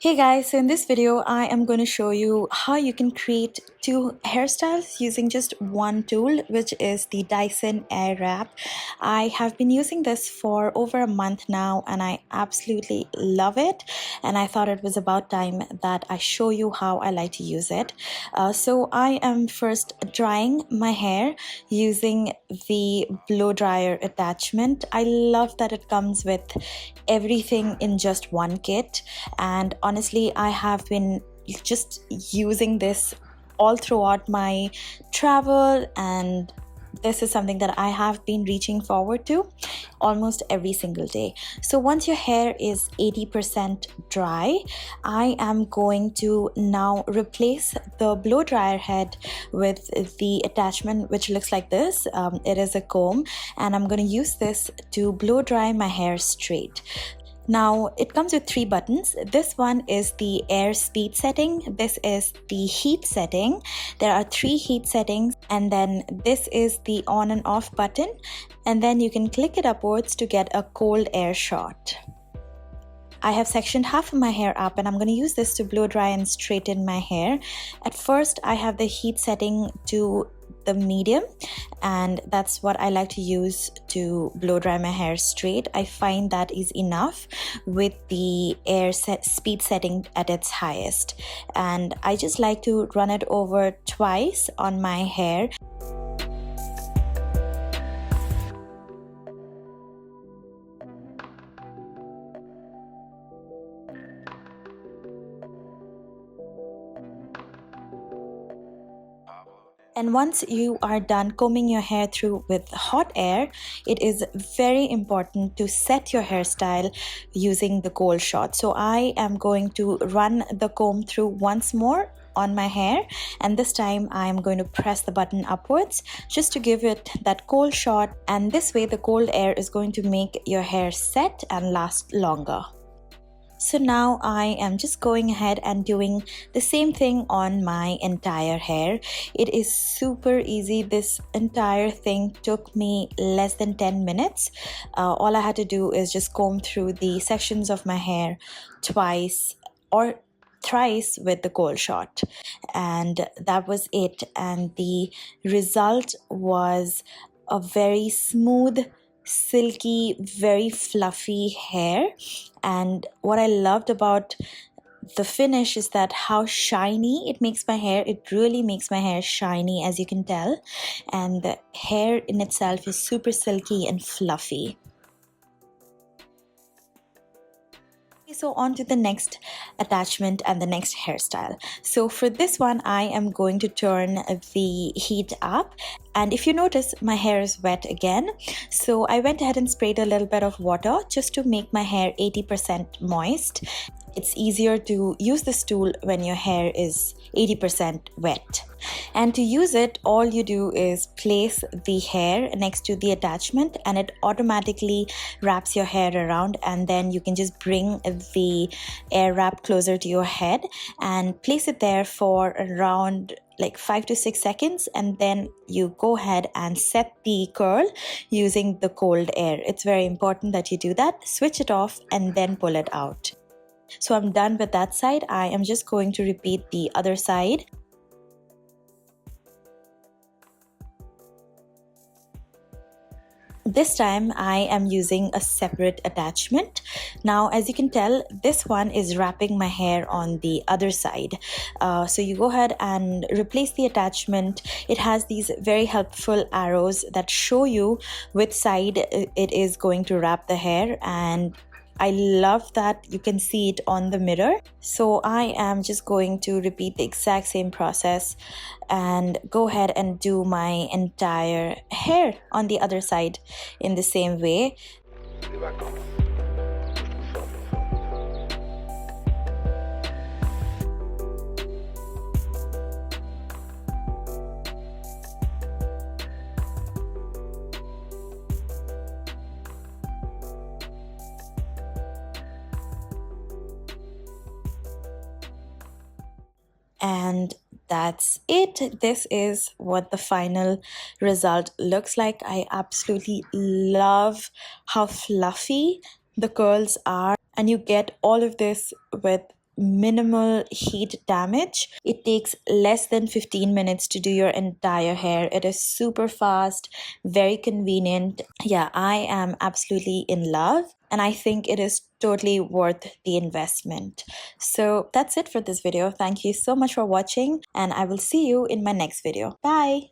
Hey guys, so in this video I am going to show you how you can create two hairstyles using just one tool, which is the Dyson Airwrap. I have been using this for over a month now and I absolutely love it, and I thought it was about time that I show you how I like to use it. So I am first drying my hair using the blow dryer attachment. I love that it comes with everything in just one kit, and honestly I have been just using this all throughout my travel, and this is something that I have been reaching forward to almost every single day. So once your hair is 80% dry, I am going to now replace the blow dryer head with the attachment which looks like this. It is a comb, and I'm going to use this to blow dry my hair straight. Now it comes with three buttons. This one is the air speed setting. This is the heat setting. There are three heat settings, and then this is the on and off button, and then you can click it upwards to get a cold air shot. I have sectioned half of my hair up, and I'm going to use this to blow dry and straighten my hair. At first I have the heat setting to the medium, and that's what I like to use to blow dry my hair straight. I find that is enough with the speed setting at its highest, and I just like to run it over twice on my hair. And once you are done combing your hair through with hot air, it is very important to set your hairstyle using the cold shot. So I am going to run the comb through once more on my hair, and this time I am going to press the button upwards just to give it that cold shot, and this way the cold air is going to make your hair set and last longer. So now I am just going ahead and doing the same thing on my entire hair. It is super easy. This entire thing took me less than 10 minutes. All I had to do is just comb through the sections of my hair twice or thrice with the cold shot, and that was it. And the result was a very smooth, silky, very fluffy hair. And what I loved about the finish is that how shiny it makes my hair. It really makes my hair shiny, as you can tell, and the hair in itself is super silky and fluffy. So on to the next attachment and the next hairstyle. So for this one I am going to turn the heat up, and if you notice my hair is wet again, so I went ahead and sprayed a little bit of water just to make my hair 80% moist. It's easier to use this tool when your hair is 80% wet. And to use it, all you do is place the hair next to the attachment and it automatically wraps your hair around, and then you can just bring the air wrap closer to your head and place it there for around like 5 to 6 seconds, and then you go ahead and set the curl using the cold air. It's very important that you do that. Switch it off and then pull it out. So I'm done with that side. I am just going to repeat the other side. This time I am using a separate attachment. Now as you can tell, this one is wrapping my hair on the other side. So you go ahead and replace the attachment. It has these very helpful arrows that show you which side it is going to wrap the hair, and I love that you can see it on the mirror. So I am just going to repeat the exact same process and go ahead and do my entire hair on the other side in the same way. And that's it. This is what the final result looks like. I absolutely love how fluffy the curls are, and you get all of this with minimal heat damage. It takes less than 15 minutes to do your entire hair. It is super fast, very convenient. Yeah, I am absolutely in love, and I think it is totally worth the investment. So that's it for this video. Thank you so much for watching, and I will see you in my next video. Bye.